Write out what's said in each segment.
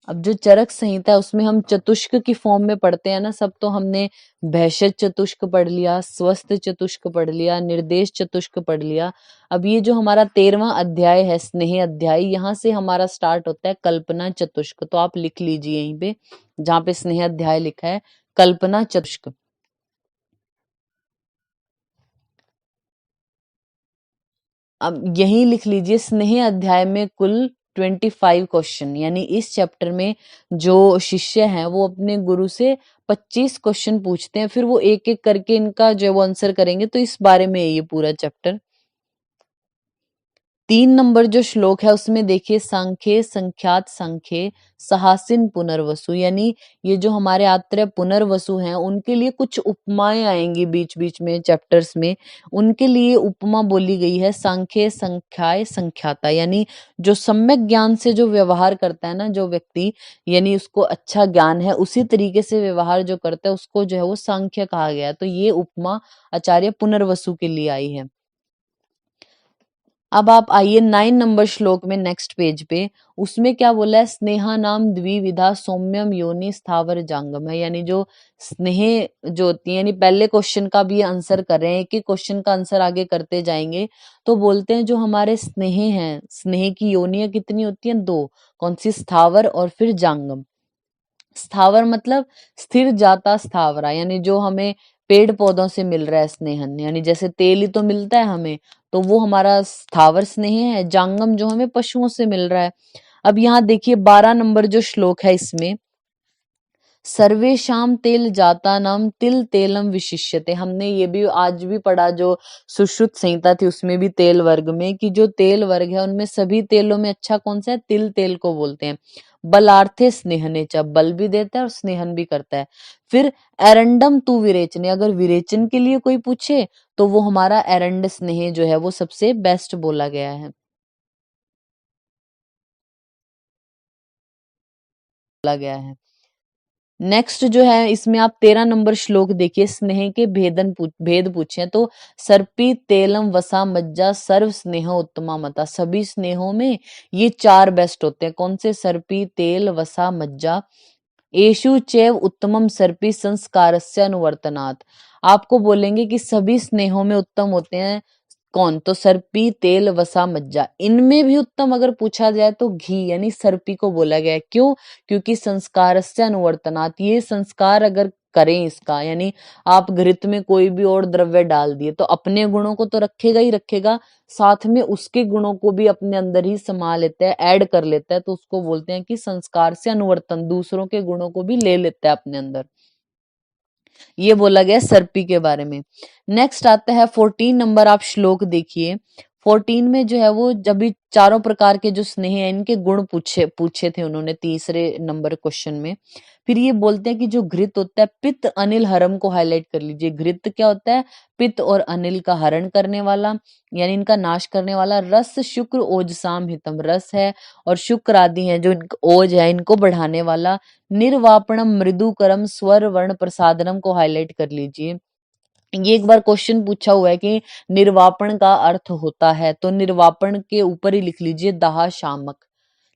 अब जो चरक संहिता है उसमें हम चतुष्क की फॉर्म में पढ़ते हैं ना सब, तो हमने भैषज चतुष्क पढ़ लिया, स्वस्थ चतुष्क पढ़ लिया, निर्देश चतुष्क पढ़ लिया। अब ये जो हमारा 13वां अध्याय है स्नेह अध्याय, यहाँ से हमारा स्टार्ट होता है कल्पना चतुष्क। तो आप लिख लीजिए यहीं पे, जहाँ पे स्नेह अध्याय लिखा है कल्पना चतुष्क। अब यहीं लिख लीजिए स्नेह अध्याय में कुल 25 क्वेश्चन, यानी इस चैप्टर में जो शिष्य हैं वो अपने गुरु से 25 क्वेश्चन पूछते हैं, फिर वो एक एक करके इनका जो है वो आंसर करेंगे। तो इस बारे में है ये पूरा चैप्टर। 3 नंबर जो श्लोक है उसमें देखिए सांख्ये संख्यात सांख्ये सहासिन पुनर्वसु, यानी ये जो हमारे आत्रेय पुनर्वसु हैं उनके लिए कुछ उपमाएं आएंगी बीच बीच में चैप्टर्स में, उनके लिए उपमा बोली गई है सांख्ये संख्याय संख्याता, यानी जो सम्यक ज्ञान से जो व्यवहार करता है ना जो व्यक्ति, यानी उसको अच्छा ज्ञान है उसी तरीके से व्यवहार जो करता है उसको जो है वो सांख्य कहा गया है। तो ये उपमा आचार्य पुनर्वसु के लिए आई है। अब आप आइए 9 नंबर श्लोक में, नेक्स्ट पेज पे, उसमें क्या बोला है, स्नेहा नाम द्विविधा सौम्यम योनि स्थावर जांगम है, यानी जो स्नेह जो होती है, यानी पहले क्वेश्चन का भी आंसर कर रहे हैं कि क्वेश्चन का आंसर आगे करते जाएंगे। तो बोलते हैं जो हमारे स्नेह हैं, स्नेह की योनियां कितनी होती हैं, 2। कौन सी, स्थावर और फिर जांगम। स्थावर मतलब स्थिर जाता स्थावरा, यानी जो हमें पेड़ पौधों से मिल रहा है स्नेहन, यानी जैसे तेल ही तो मिलता है हमें, तो वो हमारा स्थावर स्नेह है। जांगम जो हमें पशुओं से मिल रहा है। अब यहाँ देखिए 12 नंबर जो श्लोक है इसमें, सर्वेशाम तेल जाता नाम तिल तेलम विशिष्यते, हमने ये भी आज भी पढ़ा जो सुश्रुत संहिता थी उसमें भी तेल वर्ग में, कि जो तेल वर्ग है उनमें सभी तेलों में अच्छा कौन सा है, तिल तेल को बोलते हैं। बलार्थे स्नेहने च, बल भी देता है और स्नेहन भी करता है। फिर एरंडम तू विरेचने, अगर विरेचन के लिए कोई पूछे तो वो हमारा एरंड स्नेह जो है वो सबसे बेस्ट बोला गया है, बोला गया है। नेक्स्ट जो है इसमें आप 13 नंबर श्लोक देखिए, स्नेह के भेद पूछे हैं। तो सर्पी तेलम वसा मज्जा सर्व स्नेह उत्तमा मता, सभी स्नेहों में ये 4 बेस्ट होते हैं। कौन से, सर्पी तेल वसा मज्जा, एषु चैव उत्तमम सर्पी संस्कारस्य अनुवर्तनात्। आपको बोलेंगे कि सभी स्नेहों में उत्तम होते हैं कौन, तो सर्पी तेल वसा मज्जा। इनमें भी उत्तम अगर पूछा जाए तो घी, यानी सर्पी को बोला गया है। क्यों, क्योंकि संस्कारस्य अनुवर्तनात्, ये संस्कार अगर करें इसका, यानी आप घृत में कोई भी और द्रव्य डाल दिए तो अपने गुणों को तो रखेगा ही रखेगा, साथ में उसके गुणों को भी अपने अंदर ही समा लेता है, ऐड कर लेता है। तो उसको बोलते हैं कि संस्कार से अनुवर्तन, दूसरों के गुणों को भी ले लेता है अपने अंदर। ये बोला गया सर्पी के बारे में। नेक्स्ट आता है 14 नंबर, आप श्लोक देखिए। 14 में जो है वो जब भी चारों प्रकार के जो स्नेह है इनके गुण पूछे पूछे थे उन्होंने तीसरे नंबर क्वेश्चन में। फिर ये बोलते हैं कि जो घृत होता है, पित्त अनिल हरम को हाईलाइट कर लीजिए। घृत क्या होता है, पित्त और अनिल का हरण करने वाला, यानी इनका नाश करने वाला। रस शुक्र ओजसाम हितम, रस है और शुक्र आदि है जो ओज है इनको बढ़ाने वाला। निर्वापणम मृदुकरम स्वर वर्ण प्रसादनम को हाईलाइट कर लीजिए। ये एक बार क्वेश्चन पूछा हुआ है कि निर्वापण का अर्थ होता है, तो निर्वापण के ऊपर ही लिख लीजिए दाह शामक।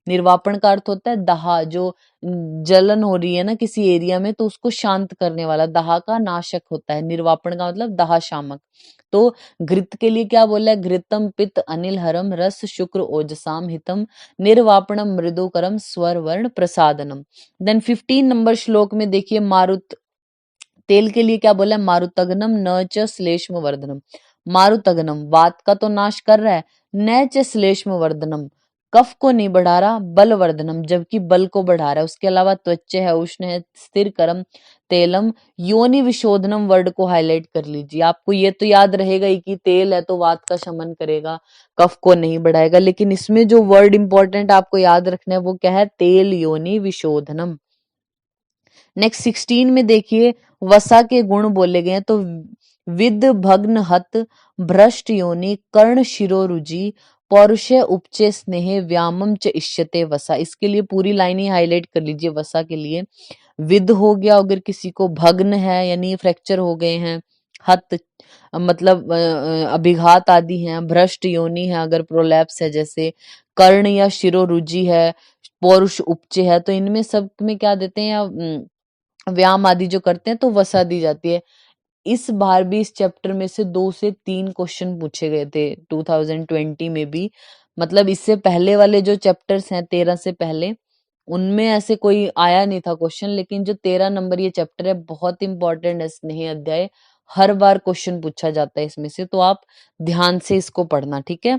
निर्वापण का अर्थ होता है दाह, जो जलन हो रही है ना किसी एरिया में तो उसको शांत करने वाला, दाह का नाशक होता है। निर्वापण का मतलब दाह शामक। तो घृत के लिए क्या बोला है, घृतम पित्त अनिल हरम रस शुक्र ओजसाम हितम निर्वापणम मृदुकरम स्वर वर्ण प्रसादनम। देन 15 नंबर श्लोक में देखिए, मारुत, तेल के लिए क्या बोला है, मारुतगनम न च श्लेष्म वर्धनम। मारुतगनम वात का तो नाश कर रहा है, न च श्लेष्म वर्धनम कफ को नहीं बढ़ा रहा, बल वर्धनम जबकि बल को बढ़ा रहा है। उसके अलावा त्वच है, उष्ण है, स्थिर करम तेलम योनि विशोधनम वर्ड को हाईलाइट कर लीजिए। आपको ये तो याद रहेगा ही कि तेल है तो वात का शमन करेगा, कफ को नहीं बढ़ाएगा, लेकिन इसमें जो वर्ड इंपॉर्टेंट आपको याद रखना है वो क्या है, तेल योनि विशोधनम। नेक्स्ट 16 में देखिए, वसा के गुण बोले गए हैं। तो विद भग्न हत भ्रष्ट योनि कर्ण शिरो रुजि पौरुषे उपचे स्नेह व्यामम च इष्यते वसा। इसके लिए पूरी लाइन ही हाईलाइट कर लीजिए वसा के लिए। विद हो गया अगर किसी को, भग्न है यानी फ्रैक्चर हो गए हैं, हत मतलब अभिघात आदि हैं, भ्रष्ट योनि है अगर प्रोलैप्स है जैसे, कर्ण या शिरो रुजि है, पौरुष उपचय है, तो इनमें सब में क्या देते हैं, या व्यायाम आदि जो करते हैं तो वसा दी जाती है। इस बार भी इस चैप्टर में से 2 से 3 क्वेश्चन पूछे गए थे 2020 में भी। मतलब इससे पहले वाले जो चैप्टर्स हैं 13 से पहले, उनमें ऐसे कोई आया नहीं था क्वेश्चन, लेकिन जो 13 नंबर ये चैप्टर है बहुत इंपॉर्टेंट है, स्नेह अध्याय। हर बार क्वेश्चन पूछा जाता है इसमें से, तो आप ध्यान से इसको पढ़ना, ठीक है।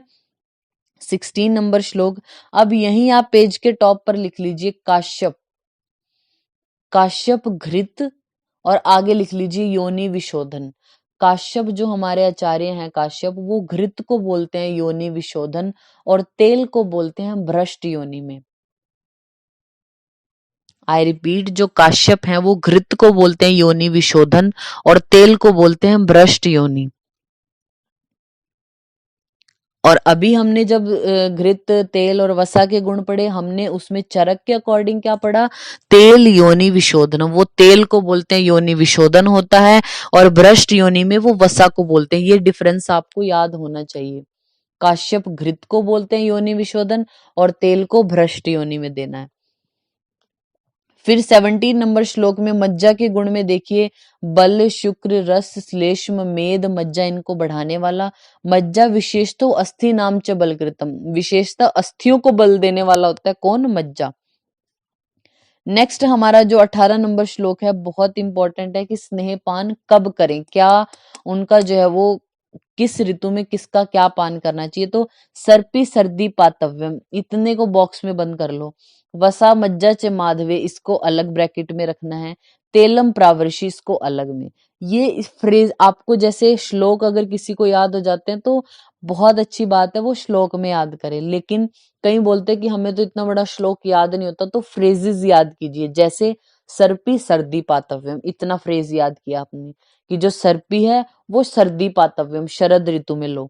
16 नंबर श्लोक। अब यहीं आप पेज के टॉप पर लिख लीजिए काश्यप, काश्यप घृत, और आगे लिख लीजिए योनि विशोधन। काश्यप जो हमारे आचार्य हैं काश्यप, वो घृत को बोलते हैं योनि विशोधन, और तेल को बोलते हैं भ्रष्ट योनि में। आई रिपीट, जो काश्यप हैं वो घृत को बोलते हैं योनि विशोधन, और तेल को बोलते हैं भ्रष्ट योनि। और अभी हमने जब घृत, तेल और वसा के गुण पढ़े, हमने उसमें चरक के अकॉर्डिंग क्या पढ़ा, तेल योनि विशोधन, वो तेल को बोलते हैं योनि विशोधन होता है, और भ्रष्ट योनि में वो वसा को बोलते हैं। ये डिफरेंस आपको याद होना चाहिए। काश्यप घृत को बोलते हैं योनि विशोधन, और तेल को भ्रष्ट योनि में देना है। फिर 17 नंबर श्लोक में मज्जा के गुण में देखिए, बल, शुक्र, रस, श्लेष्म, मेद, मज्जा, इनको बढ़ाने वाला। मज्जा विशेषतो अस्थि नाम च बलकृतम, विशेषता अस्थियों को बल देने वाला होता है कौन, मज्जा। नेक्स्ट हमारा जो 18 नंबर श्लोक है बहुत इंपॉर्टेंट है कि स्नेहपान कब करें, क्या उनका जो है वो किस ऋतु में किसका क्या पान करना चाहिए। तो सर्पी सर्दी पातव्यम, इतने को बॉक्स में बंद कर लो। वसा मज्जा च माधवे, इसको अलग ब्रैकेट में रखना है। तेलम प्रावृषि, इसको अलग में। ये फ्रेज आपको, जैसे श्लोक अगर किसी को याद हो जाते हैं तो बहुत अच्छी बात है, वो श्लोक में याद करें। लेकिन कई बोलते हैं कि हमें तो इतना बड़ा श्लोक याद नहीं होता, तो फ्रेजेस याद कीजिए। जैसे सर्पी सर्दी पातव्यम, इतना फ्रेज याद किया आपने कि जो सर्पी है वो सर्दी पातव्यम, शरद ऋतु में लो।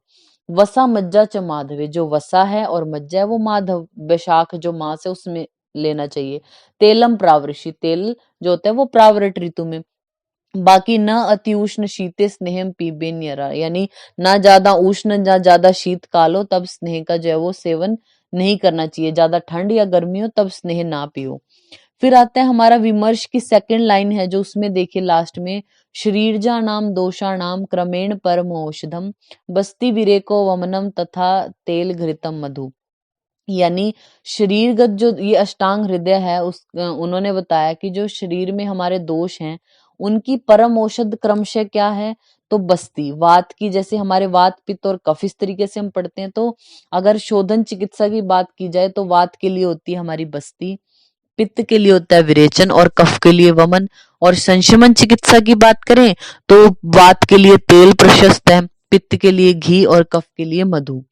वसा मज्जा च माधवे, जो वसा है और मज्जा है वो माधव, वैशाख जो मास है उसमें लेना चाहिए। तेलम प्रावृषि, तेल जो होता है वो प्रावृत ऋतु में। बाकी न अति उष्ण शीते स्नेहम पीबेन्यरा, यानी ना ज्यादा उष्ण ना ज्यादा शीतकाल हो तब स्नेह का जो है वो सेवन नहीं करना चाहिए। ज्यादा ठंड या गर्मी हो तब स्नेह ना पियो। फिर आता है हमारा विमर्श की सेकंड लाइन है, जो उसमें देखिए लास्ट में, शरीरजा नाम दोषा नाम क्रमेण परम औषधम, बस्ती विरेको वमनम तथा तेल घृतम मधु। यानी शरीरगत जो ये अष्टांग हृदय है, उस उन्होंने बताया कि जो शरीर में हमारे दोष हैं उनकी परम औषध क्रमशः क्या है, तो बस्ती, वात की, जैसे हमारे वात पित्त और कफ इस तरीके से हम पढ़ते हैं। तो अगर शोधन चिकित्सा की बात की जाए तो वात के लिए होती है हमारी बस्ती, पित्त के लिए होता है विरेचन, और कफ के लिए वमन। और संशमन चिकित्सा की बात करें तो वात के लिए तेल प्रशस्त है, पित्त के लिए घी, और कफ के लिए मधु।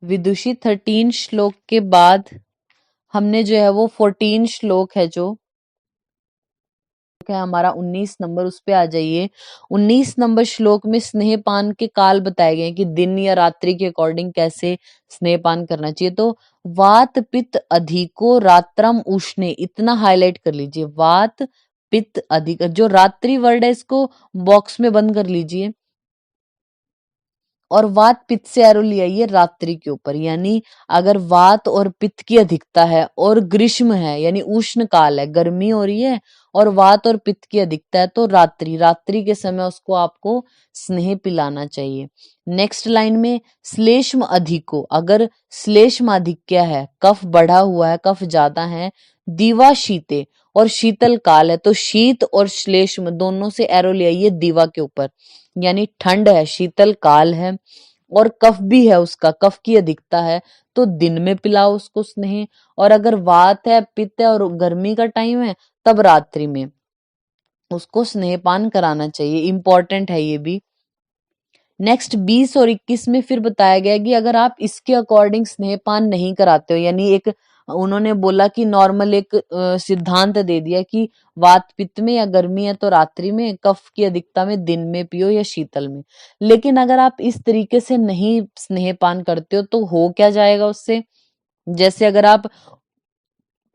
विदुषी 13 श्लोक के बाद हमने जो है वो 14 श्लोक है, जो है हमारा 19 नंबर, उस पे आ जाइए। 19 नंबर श्लोक में स्नेहपान के काल बताए गए हैं कि दिन या रात्रि के अकॉर्डिंग कैसे स्नेहपान करना चाहिए। तो वात पित्त अधिको रात्रम उष्णे, इतना हाईलाइट कर लीजिए। वात पित्त अधिक, जो रात्रि वर्ड है इसको बॉक्स में बंद कर लीजिए, और वात पित्त से एरो ले आइए रात्रि के ऊपर। यानी अगर वात और पित्त की अधिकता है और ग्रीष्म है, यानी उष्ण काल है, गर्मी हो रही है, और वात और पित्त की अधिकता है, तो रात्रि, रात्रि के समय उसको आपको स्नेह पिलाना चाहिए। नेक्स्ट लाइन में श्लेष्म अधिको, अगर श्लेष्म अधिक्य है, कफ बढ़ा हुआ है, कफ ज्यादा है, दीवा शीते, और शीतल काल है, तो शीत और श्लेष्म दोनों से एरो ले आइए दीवा के ऊपर। यानी ठंड है, शीतल काल है, और कफ भी है, उसका कफ की अधिकता है, तो दिन में पिलाओ उसको स्नेह। और अगर वात है, पित्त है और गर्मी का टाइम है, तब रात्रि में उसको स्नेहपान कराना चाहिए। इंपॉर्टेंट है ये भी। नेक्स्ट 20 और 21 में फिर बताया गया कि अगर आप इसके अकॉर्डिंग स्नेहपान नहीं कराते हो, यानी एक उन्होंने बोला कि नॉर्मल एक सिद्धांत दे दिया कि वात पित्त में या गर्मी है तो रात्रि में, कफ की अधिकता में दिन में पियो या शीतल में। लेकिन अगर आप इस तरीके से नहीं स्नेहपान करते हो तो हो क्या जाएगा उससे। जैसे अगर आप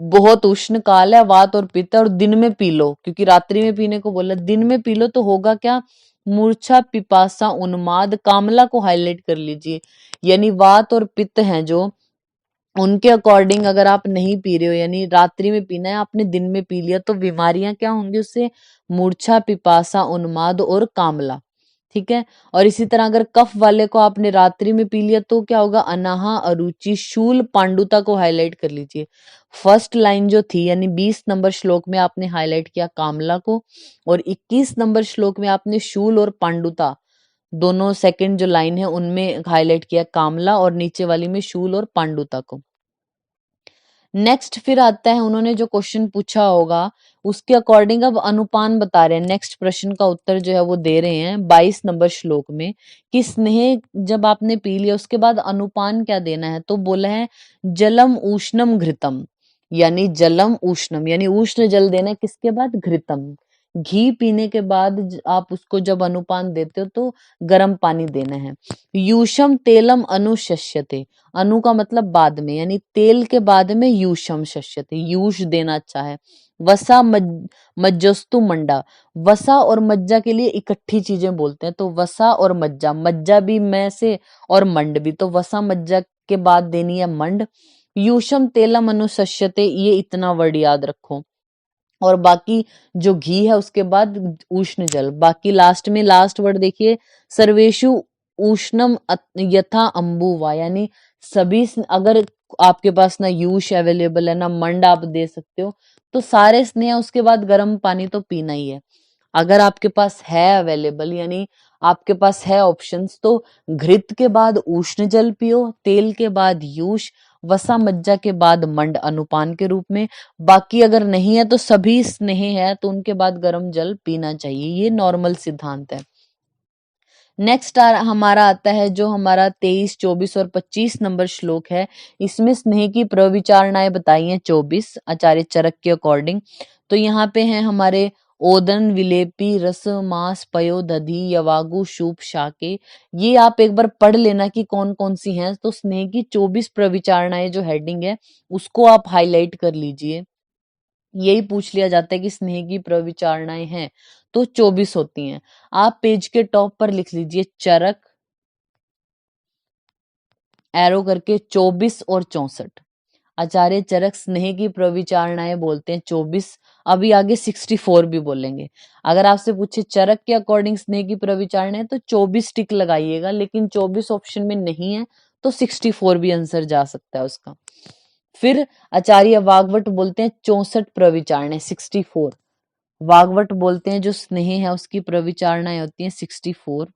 बहुत उष्ण काल है, वात और पित्त है, और दिन में पी लो, क्योंकि रात्रि में पीने को बोला, दिन में पी लो तो होगा क्या, मूर्छा, पिपासा, उन्माद। कामला को हाईलाइट कर लीजिए, यानी वात और पित्त हैं जो, उनके अकॉर्डिंग अगर आप नहीं पी रहे हो, यानी रात्रि में पीना है, आपने दिन में पी लिया, तो बीमारियां क्या होंगी उससे, मूर्छा, पिपासा, उन्माद और कामला। ठीक है। और इसी तरह अगर कफ वाले को आपने रात्रि में पी लिया तो क्या होगा, अनाहा, अरुचि, शूल, पांडुता को हाईलाइट कर लीजिए। फर्स्ट लाइन जो थी, यानी 20 नंबर श्लोक में आपने हाईलाइट किया कामला को, और 21 नंबर श्लोक में आपने शूल और पांडुता, दोनों सेकंड जो लाइन है उनमें हाईलाइट किया कामला, और नीचे वाली में शूल और पांडुता को। नेक्स्ट फिर आता है, उन्होंने जो क्वेश्चन पूछा होगा उसके अकॉर्डिंग अब अनुपान बता रहे हैं। नेक्स्ट प्रश्न का उत्तर जो है वो दे रहे हैं 22 नंबर श्लोक में, कि स्नेह जब आपने पी लिया उसके बाद अनुपान क्या देना है, तो बोला है जलम उष्णम घृतम, यानी जलम उष्णम यानी उष्ण जल देना है, किसके बाद, घृतम, घी पीने के बाद आप उसको जब अनुपान देते हो तो गर्म पानी देना है। यूशम तेलम अनुशस्यते, अनु का मतलब बाद में, यानी तेल के बाद में यूशम शस्यते, यूश देना अच्छा है। वसा मज्जस्तु मंडा, वसा और मज्जा के लिए इकट्ठी चीजें बोलते हैं, तो वसा और मज्जा, मज्जा भी मैं से और मंड भी, तो वसा मज्जा के बाद देनी है मंड। यूशम तेलम अनुशस्यते, ये इतना वर्ड याद रखो। और बाकी जो घी है उसके बाद उष्ण जल, बाकी लास्ट में लास्ट वर्ड देखिए, सर्वेशु उष्णम यथा अम्बुवा, यानी सभी अगर आपके पास ना यूश अवेलेबल है ना मंड आप दे सकते हो, तो सारे स्नेह उसके बाद गर्म पानी तो पीना ही है। अगर आपके पास है अवेलेबल, यानी आपके पास है ऑप्शंस, तो घृत के बाद उष्ण जल पियो, तेल के बाद यूश, वसा मज्जा के बाद मंड अनुपान के रूप में। बाकी अगर नहीं है तो सभी स्नेह है तो उनके बाद गर्म जल पीना चाहिए, ये नॉर्मल सिद्धांत है। नेक्स्ट हमारा आता है जो हमारा 23, 24 और 25 नंबर श्लोक है, इसमें स्नेह की प्रविचारणाएं बताई हैं 24 आचार्य चरक के अकॉर्डिंग। तो यहाँ पे हैं हमारे ओदन, विलेपी, रस, मास, पयो, दधि, यवागु, शूप, शाके। ये आप एक बार पढ़ लेना कि कौन कौन सी हैं। तो स्नेह की 24 प्रविचारणाएं जो हेडिंग है उसको आप हाईलाइट कर लीजिए। यही पूछ लिया जाता है कि स्नेह की प्रविचारणाएं हैं तो 24 होती हैं। आप पेज के टॉप पर लिख लीजिए चरक, एरो करके 24 और 64। आचार्य चरक स्नेह की प्रविचारणाएं बोलते हैं 24, अभी आगे 64 भी बोलेंगे। अगर आपसे पूछे चरक के अकॉर्डिंग स्नेह की प्रविचारणाएं तो 24 टिक लगाइएगा, लेकिन 24 ऑप्शन में नहीं है तो 64 भी आंसर जा सकता है उसका। फिर आचार्य वाग्वट बोलते हैं 64 प्रविचारणाएं 64। वाग्वट बोलते हैं जो स्नेह है उसकी प्रविचारणाएं होती हैं 64।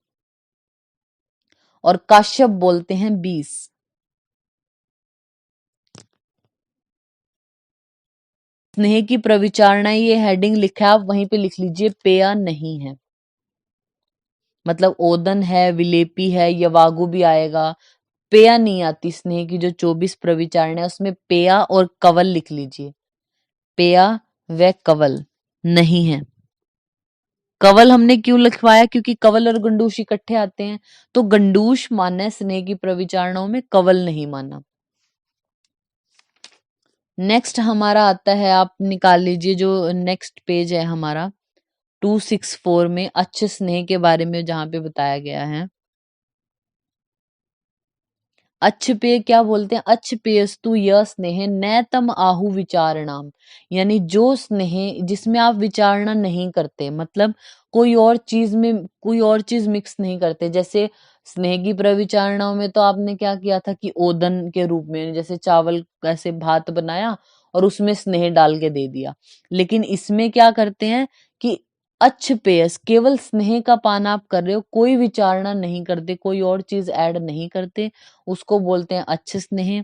और काश्यप बोलते हैं 20। स्नेह की प्रविचारणाएं ये हेडिंग लिखा है, आप वहीं पे लिख लीजिए पेया नहीं है, मतलब ओदन है, विलेपी है, यवागु भी आएगा, पेया नहीं आती। स्नेह की जो 24 प्रविचारणाएं है उसमें पेया और कवल लिख लीजिए, पेया व कवल नहीं है। कवल हमने क्यों लिखवाया, क्योंकि कवल और गंडूश इकट्ठे आते हैं, तो गंडूश माना है स्नेह की प्रविचारणाओं में, कवल नहीं माना। नेक्स्ट हमारा आता है, आप निकाल लीजिए जो नेक्स्ट पेज है हमारा 264 में, अच्छे स्नेह के बारे में जहां पे बताया गया है। अच्छ पेय क्या बोलते हैं, अच्छ पेयस्तु यह स्नेह नैतम आहु विचारणाम, यानी जो स्नेह जिसमें आप विचारणा नहीं करते, मतलब कोई और चीज में कोई और चीज मिक्स नहीं करते। जैसे स्नेह की प्रविचारणाओं में तो आपने क्या किया था कि ओदन के रूप में, जैसे चावल ऐसे भात बनाया और उसमें स्नेह डाल के दे दिया, लेकिन इसमें क्या करते हैं कि अच्छ पेयस, केवल स्नेह का पान आप कर रहे हो, कोई विचारणा नहीं करते, कोई और चीज ऐड नहीं करते, उसको बोलते हैं अच्छ स्नेह।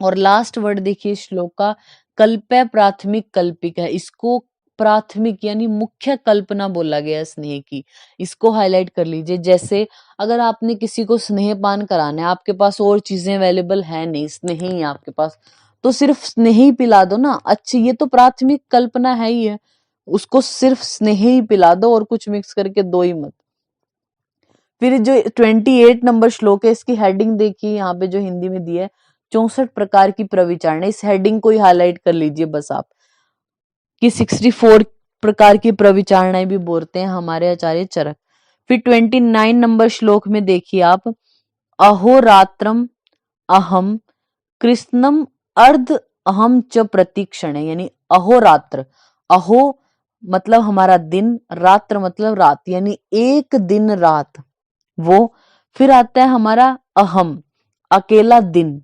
और लास्ट वर्ड देखिए श्लोक का, कल्पय प्राथमिक कल्पिक है, इसको प्राथमिक यानी मुख्य कल्पना बोला गया है स्नेह की, इसको हाईलाइट कर लीजिए। जैसे अगर आपने किसी को स्नेह पान कराना है, आपके पास और चीजें अवेलेबल है नहीं, स्नेह ही है आपके पास, तो सिर्फ स्नेह ही पिला दो ना, अच्छी, ये तो प्राथमिक कल्पना है ही है, उसको सिर्फ स्नेह ही पिला दो और कुछ मिक्स करके दो ही मत। फिर जो 28 नंबर श्लोक है इसकी हेडिंग देखिए यहाँ पे जो हिंदी में दी है, 64 प्रकार की प्रविचारणा, इस हेडिंग को ही हाईलाइट कर लीजिए बस आप, कि 64 प्रकार की प्रविचारणाएं भी बोलते हैं हमारे आचार्य चरक। फिर 29 नंबर श्लोक में देखिए आप, अहोरात्रम अहम कृष्णम अर्ध अहम च प्रतीक्षणे, यानी अहोरात्र, अहो मतलब हमारा दिन, रात्र मतलब रात, यानी एक दिन रात वो। फिर आता है हमारा अहम, अकेला दिन।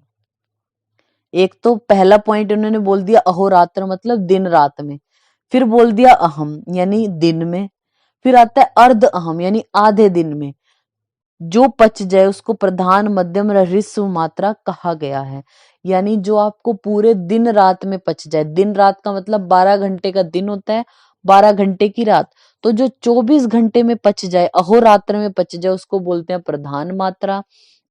एक तो पहला पॉइंट उन्होंने बोल दिया अहोरात्र मतलब दिन रात में, फिर बोल दिया अहम यानी दिन में, फिर आता है अर्ध अहम यानी आधे दिन में, जो पच जाए उसको प्रधान मध्यम ह्रस्व मात्रा कहा गया है, यानी जो आपको पूरे दिन रात में पच जाए। दिन रात का मतलब 12 घंटे का दिन होता है, 12 घंटे की रात, तो जो 24 घंटे में पच जाए, अहोरात्र में पच जाए, उसको बोलते हैं प्रधान मात्रा।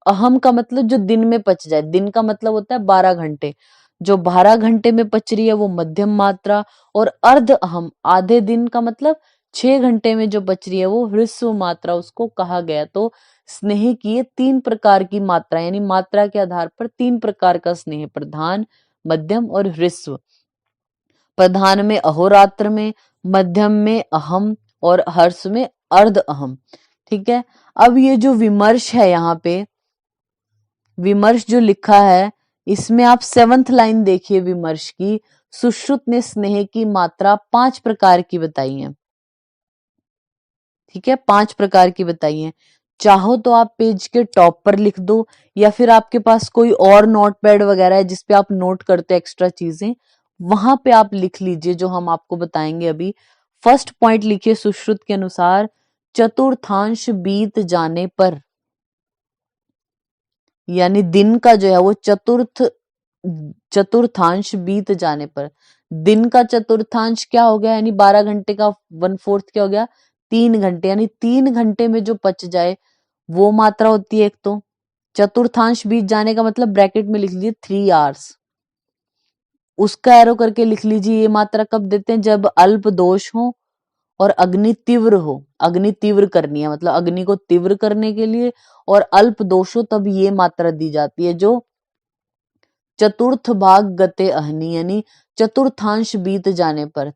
अहम का मतलब जो दिन में पच जाए, दिन का मतलब होता है 12 घंटे, जो 12 घंटे में पच रही है वो मध्यम मात्रा। और अर्ध अहम आधे दिन का मतलब 6 घंटे में जो बच रही है वो ह्रस्व मात्रा उसको कहा गया। तो स्नेह की ये 3 प्रकार की मात्रा, यानी मात्रा के आधार पर 3 प्रकार का स्नेह, प्रधान, मध्यम और ह्रस्व। प्रधान में अहोरात्र में, मध्यम में अहम और हर्ष में अर्ध अहम। ठीक है, अब ये जो विमर्श है, यहाँ पे विमर्श जो लिखा है, इसमें आप 7th लाइन देखिए विमर्श की। सुश्रुत ने स्नेह की मात्रा 5 प्रकार की बताई है। ठीक है, 5 प्रकार की बताई है। चाहो तो आप पेज के टॉप पर लिख दो, या फिर आपके पास कोई और नोट पैड वगैरह है जिसपे आप नोट करते एक्स्ट्रा चीजें, वहां पे आप लिख लीजिए जो हम आपको बताएंगे अभी। फर्स्ट पॉइंट लिखिए सुश्रुत के अनुसार, चतुर्थांश बीत जाने पर, यानी दिन का जो है वो चतुर्थांश बीत जाने पर, दिन का चतुर्थांश क्या हो गया, यानी 12 घंटे का 1/4 क्या हो गया, 3 घंटे, यानी 3 घंटे में जो पच जाए वो मात्रा होती है एक। तो चतुर्थांश बीत जाने का मतलब ब्रैकेट में लिख लीजिए 3 आवर्स, उसका एरो करके लिख लीजिए। ये मात्रा कब देते हैं, जब अल्प दोष हो और अग्नि तीव्र हो। अग्नि तीव्र करनी है मतलब अग्नि को तीव्र करने के लिए, और अल्प दोष हो तब ये मात्रा दी जाती है, जो चतुर्थ भाग गते अहनी, यानी चतुर्थांश बीत जाने पर,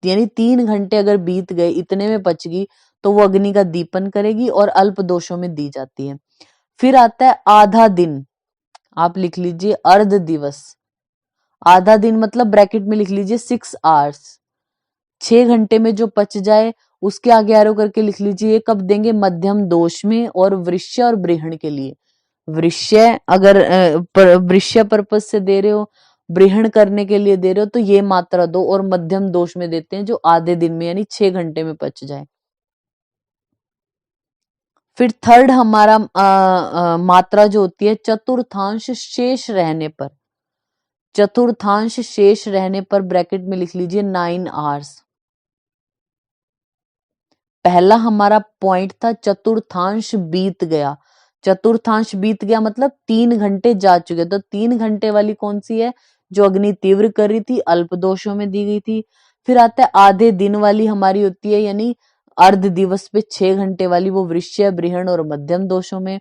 यानी 3 घंटे अगर बीत गए, इतने में पच गई, तो वो अग्नि का दीपन करेगी और अल्प दोषों में दी जाती है। फिर आता है आधा दिन, आप लिख लीजिए अर्ध दिवस। आधा दिन मतलब ब्रैकेट में लिख लीजिए 6 आवर्स, 6 घंटे में जो पच जाए उसके आगे एरो करके लिख लीजिए ये कब देंगे, मध्यम दोष में और वृश्य और बृहण के लिए। वृश्य अगर वृश्य पर्पज से दे रहे हो, बृहण करने के लिए दे रहे हो, तो ये मात्रा दो, और मध्यम दोष में देते हैं जो आधे दिन में यानी 6 घंटे में पच जाए। फिर थर्ड हमारा मात्रा जो होती है चतुर्थांश शेष रहने पर। चतुर्थांश शेष रहने पर ब्रैकेट में लिख लीजिए 9 आवर्स। पहला हमारा पॉइंट था चतुर्थांश बीत गया। चतुर्थांश बीत गया मतलब 3 घंटे जा चुके, तो 3 घंटे वाली कौन सी है, जो अग्नि तीव्र कर रही थी, अल्प दोषों में दी गई थी। फिर आता है आधे दिन वाली हमारी होती है, यानी अर्ध दिवस पे 6 घंटे वाली, वो वृश्य, बृहण और मध्यम दोषों में।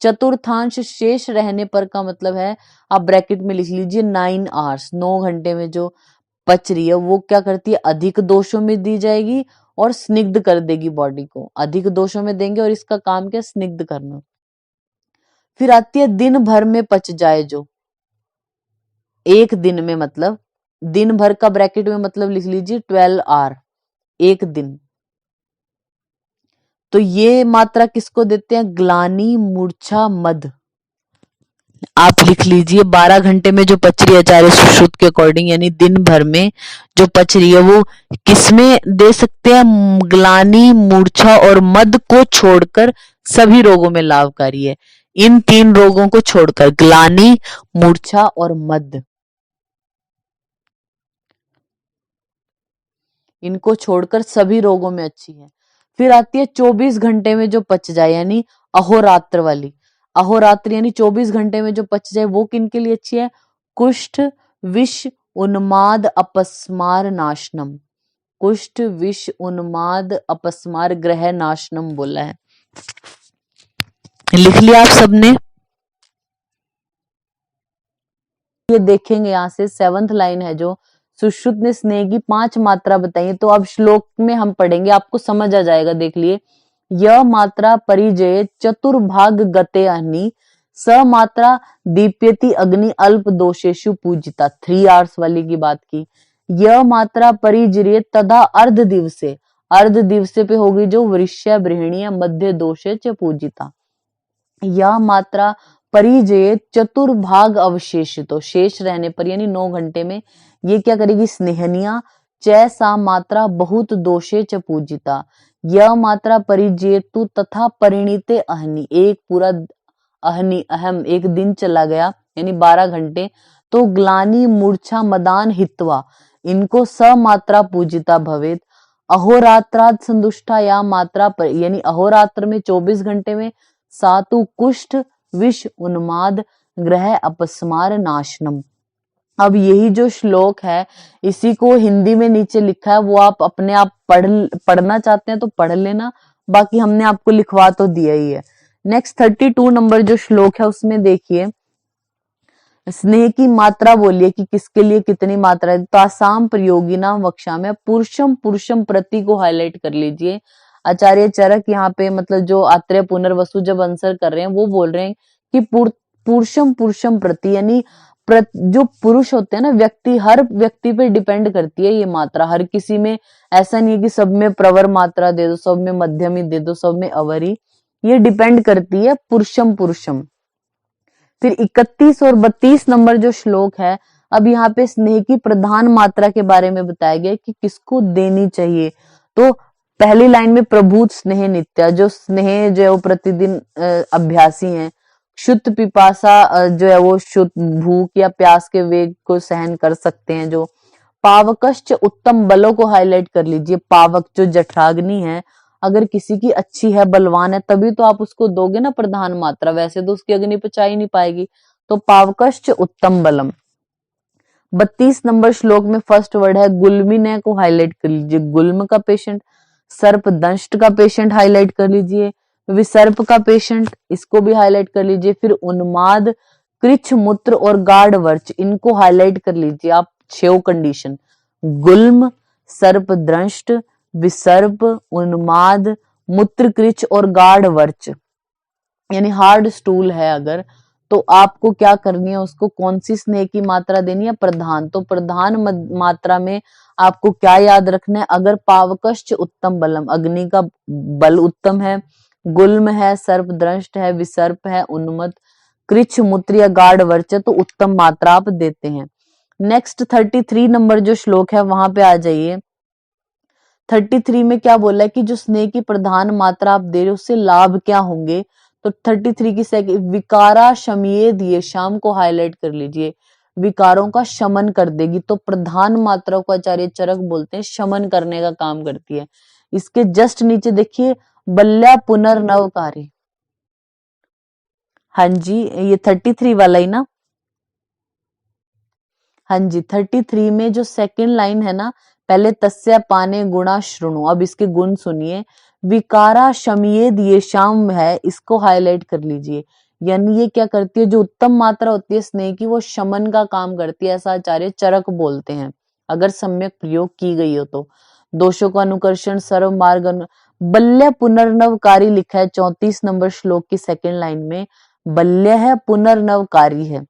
चतुर्थांश शेष रहने पर का मतलब है, आप ब्रैकेट में लिख लीजिए 9 आवर्स, 9 घंटे में जो पच रही है वो क्या करती है, अधिक दोषों में दी जाएगी और स्निग्ध कर देगी बॉडी को। अधिक दोषों में देंगे और इसका काम क्या, स्निग्ध करना। फिर आती है दिन भर में पच जाए जो, एक दिन में मतलब, दिन भर का ब्रैकेट में मतलब लिख लीजिए 12 आवर, एक दिन। तो ये मात्रा किसको देते हैं, ग्लानि मूर्छा मद। आप लिख लीजिए 12 घंटे में जो पच रही है आचार्य सुश्रुत के अकॉर्डिंग, यानी दिन भर में जो पच रही है वो किसमें दे सकते हैं, ग्लानि, मूर्छा और मद को छोड़कर सभी रोगों में लाभकारी है। इन 3 रोगों को छोड़कर, ग्लानि, मूर्छा और मद, इनको छोड़कर सभी रोगों में अच्छी है। फिर आती है 24 घंटे में जो पच जाए, यानी अहोरात्र वाली। अहोरात्र यानी 24 घंटे में जो पच जाए वो किन के लिए अच्छी है, कुष्ठ, विष, उन्माद, अपस्मार नाशनम। कुष्ठ, विष, उन्माद, अपस्मार, ग्रह नाशनम बोला है। लिख लिया आप सबने। देखिए, देखेंगे यहाँ से 7th लाइन है जो सुश्रुत ने स्नेह की 5 मात्रा बताई है। तो अब श्लोक में हम पढ़ेंगे, आपको समझ आ जाएगा। देख लिए, य मात्रा परिजय चतुर्भाग गते अहनि, स मात्रा दीप्यति अग्नि अल्प दोषेषु पूजिता, 3 आवर्स वाली की बात की। य मात्रा परिजय तथा अर्ध दिवसे, अर्ध दिवसे पे होगी जो वृश्य बृहणीय मध्य दोषे च पूजिता। या मात्रा परिजय चतुर्भाग अवशेषितो, शेष रहने पर यानी 9 घंटे में ये क्या करेगी, स्नेहनिया। च सा मात्रा बहुत दोषे च पूजिता। यह मात्रा परिजय तु तथा परिणीते अहनि, एक पूरा अहनि अहम एक दिन चला गया यानी 12 घंटे। तो ग्लानि मूर्छा मदान हित्वा, इनको स मात्रा पूजिता भवेत। अहोरात्राद संदुष्टा, या मात्रा पर यानी अहोरात्र में 24 घंटे में, सातु कुष्ठ विष उन्माद ग्रह अपस्मार नाशनम। अब यही जो श्लोक है इसी को हिंदी में नीचे लिखा है, वो आप अपने आप पढ़ना चाहते हैं तो पढ़ लेना, बाकी हमने आपको लिखवा तो दिया ही है। नेक्स्ट 32 नंबर जो श्लोक है उसमें देखिए, स्नेह की मात्रा बोलिए कि किसके लिए कितनी मात्रा है। तो आसाम प्रयोगी नाम वक्षा में पुरुषम पुरुषम प्रति को हाईलाइट कर लीजिए। आचार्य चरक यहाँ पे मतलब जो आत्रेय पुनर्वसु जब आंसर कर रहे हैं वो बोल रहे हैं कि पुरुषम पुरुषम प्रति यानी जो पुरुष होते हैं ना व्यक्ति, हर व्यक्ति पे डिपेंड करती है ये मात्रा। हर किसी में ऐसा नहीं है कि सब में प्रवर मात्रा दे दो, सब में मध्यम ही दे दो, सब में अवरी, ये डिपेंड करती है पुरुषम पुरुषम। फिर 31 और 32 नंबर जो श्लोक है, अब यहाँ पे स्नेह की प्रधान मात्रा के बारे में बताया गया कि किसको देनी चाहिए। तो पहली लाइन में प्रभुत स्नेह नित्या, जो स्नेह जो है वो प्रतिदिन अभ्यासी हैं। शुद्ध पिपासा जो है वो शुद्ध भूख या प्यास के वेग को सहन कर सकते हैं। जो पावकश्च उत्तम बलों को हाईलाइट कर लीजिए। पावक जो जठराग्नि है, अगर किसी की अच्छी है, बलवान है, तभी तो आप उसको दोगे ना प्रधान मात्रा, वैसे तो उसकी अग्नि पचा ही नहीं पाएगी। तो पावकश्च उत्तम बलम। 32 नंबर श्लोक में फर्स्ट वर्ड है गुल्मिने को हाईलाइट कर लीजिए। गुल्म का पेशेंट, सर्प दंष्ट का पेशेंट हाईलाइट कर लीजिए, विसर्प का पेशेंट इसको भी हाईलाइट कर लीजिए। फिर उन्माद, कृच्छ मूत्र और गाढ़ वर्च इनको हाईलाइट कर लीजिए आप। 6 कंडीशन, गुल्म, सर्प दंष्ट, विसर्प, उन्माद, मूत्र कृच्छ और गाढ़ वर्च यानी हार्ड स्टूल है अगर, तो आपको क्या करनी है, उसको कौन सी स्नेह की मात्रा देनी है, प्रधान। तो प्रधान मात्रा में आपको क्या याद रखना है, अगर पावकश्च उत्तम बलम, अग्नि का बल उत्तम है, गुल्म है, सर्प दंष्ट है, विसर्प है, उन्मत्त, कृच्छ मूत्र या गाढ़ वर्च तो उत्तम मात्रा आप देते हैं। नेक्स्ट 33 नंबर जो श्लोक है वहां पे आ जाइए। 33 में क्या बोला है कि जो स्नेह की प्रधान मात्रा आप दे रहे हो उससे लाभ क्या होंगे। तो 33 की सेकंड, विकारा शमियेद, ये शाम को हाईलाइट कर लीजिए। विकारों का शमन कर देगी। तो प्रधान मात्रा को आचार्य चरक बोलते हैं शमन करने का काम करती है। इसके जस्ट नीचे देखिए बल्या पुनर्नवकारी। हाँ जी, ये 33 वाला ही ना। हाँ जी, 33 में जो सेकंड लाइन है ना, पहले तस्य पाने गुणा श्रृणु, अब इसके गुण सुनिए। विकारा शमियेद ये शाम है, इसको हाईलाइट कर लीजिए। यानी ये क्या करती है, जो उत्तम मात्रा होती है स्नेह की वो शमन का काम करती है, ऐसा आचार्य चरक बोलते हैं अगर सम्यक प्रयोग की गई हो तो। दोषों का अनुकर्षण, सर्व मार्ग बल्य पुनर्नवकारी लिखा है 34 नंबर श्लोक की सेकंड लाइन में। बल्य है, पुनर्नवकारी है,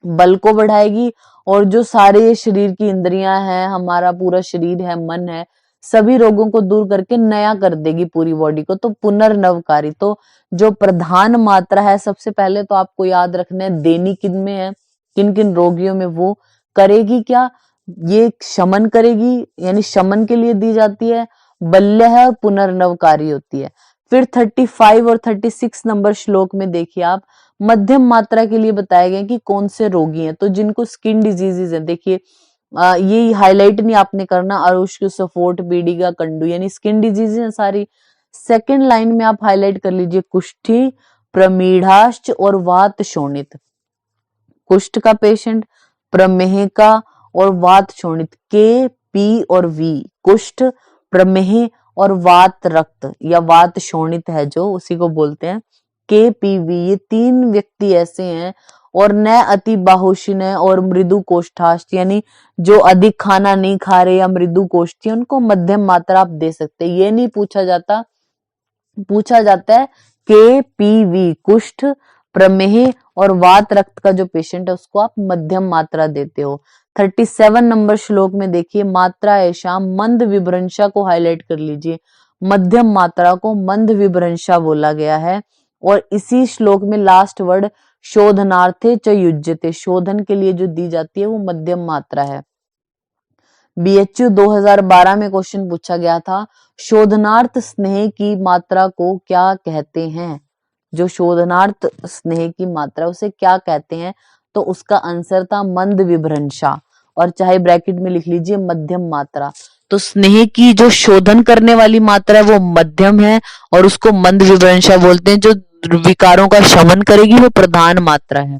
बल को बढ़ाएगी और जो सारे शरीर की इंद्रियां हैं, हमारा पूरा शरीर है, मन है, सभी रोगों को दूर करके नया कर देगी पूरी बॉडी को। तो पुनर्नवकारी, तो जो प्रधान मात्रा है सबसे पहले तो आपको याद रखना है देनी किन में है, किन किन रोगियों में, वो करेगी क्या, ये शमन करेगी यानी शमन के लिए दी जाती है, बल्य है और पुनर्नवकारी होती है। फिर 35 और 36 नंबर श्लोक में देखिए आप, मध्यम मात्रा के लिए बताया गया कि कौन से रोगी हैं। तो जिनको स्किन डिजीजेज है, देखिए ये हाईलाइट नहीं आपने करना, अरुष्क, सफोट, बीड़ी का कंडू यानी स्किन डिजीज है सारी। सेकंड लाइन में आप हाईलाइट कर लीजिए कुष्ठी, प्रमीढ़ाश्च और वात शोणित। कुष्ठ का पेशेंट, प्रमेह का और वात शोणित, के पी और वी, कुष्ठ, प्रमेह और वात रक्त या वात शोणित है जो, उसी को बोलते हैं के पी वी। ये 3 व्यक्ति ऐसे हैं और न अति बाहुष्य और मृदु कोष्ठाष्ट, यानी जो अधिक खाना नहीं खा रहे या मृदु कोष्ठी उनको मध्यम मात्रा आप दे सकते हैं। ये नहीं पूछा जाता है KPV कुष्ठ, प्रमेह और वात रक्त का जो पेशेंट है उसको आप मध्यम मात्रा देते हो। 37 नंबर श्लोक में देखिए मात्रा ऐशा मंद विभ्रंशा को हाईलाइट कर लीजिए। मध्यम मात्रा को मंद विभ्रंशा बोला गया है। और इसी श्लोक में लास्ट वर्ड शोधनार्थे च युज्यते, शोधन के लिए जो दी जाती है वो मध्यम मात्रा है। BHU 2012 में क्वेश्चन पूछा गया था, शोधनार्थ स्नेह की मात्रा को क्या कहते हैं? जो शोधनार्थ स्नेह की मात्रा उसे क्या कहते हैं? तो उसका आंसर था मंद विभ्रंशा, और चाहे ब्रैकेट में लिख लीजिए मध्यम मात्रा। तो स्नेह की जो शोधन करने वाली मात्रा है वो मध्यम है और उसको मंद विभ्रंशा बोलते हैं। जो विकारों का शमन करेगी वो प्रधान मात्रा है।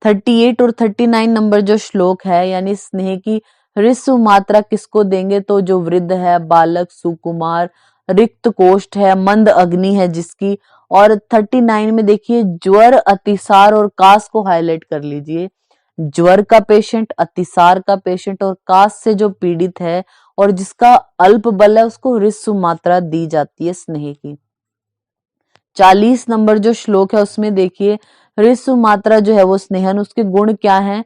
38 और 39 नंबर जो श्लोक है, यानी स्नेह की ह्रस्व मात्रा किसको देंगे? तो जो वृद्ध है, बालक, सुकुमार, रिक्त कोष्ठ है, मंद अग्नि है जिसकी। और 39 में देखिए ज्वर, अतिसार और कास को हाईलाइट कर लीजिए। ज्वर का पेशेंट, अतिसार का पेशेंट और कास से जो पीड़ित है और जिसका अल्प बल है उसको ह्रस्व मात्रा दी जाती है स्नेह की। 40 नंबर जो श्लोक है उसमें देखिए ह्रस्व मात्रा जो है वो स्नेहन, उसके गुण क्या है?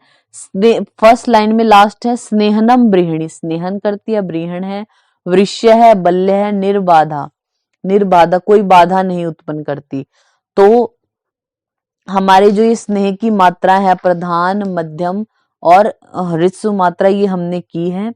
फर्स्ट लाइन में लास्ट है स्नेहनम ब्रीहिणी, स्नेहन करती है, ब्रीहण है, वृष्य है, बल्य है, निर्बाधा, निर्बाधा कोई बाधा नहीं उत्पन्न करती। तो हमारे जो ये स्नेह की मात्रा है प्रधान, मध्यम और ह्रस्व मात्रा ये हमने की है।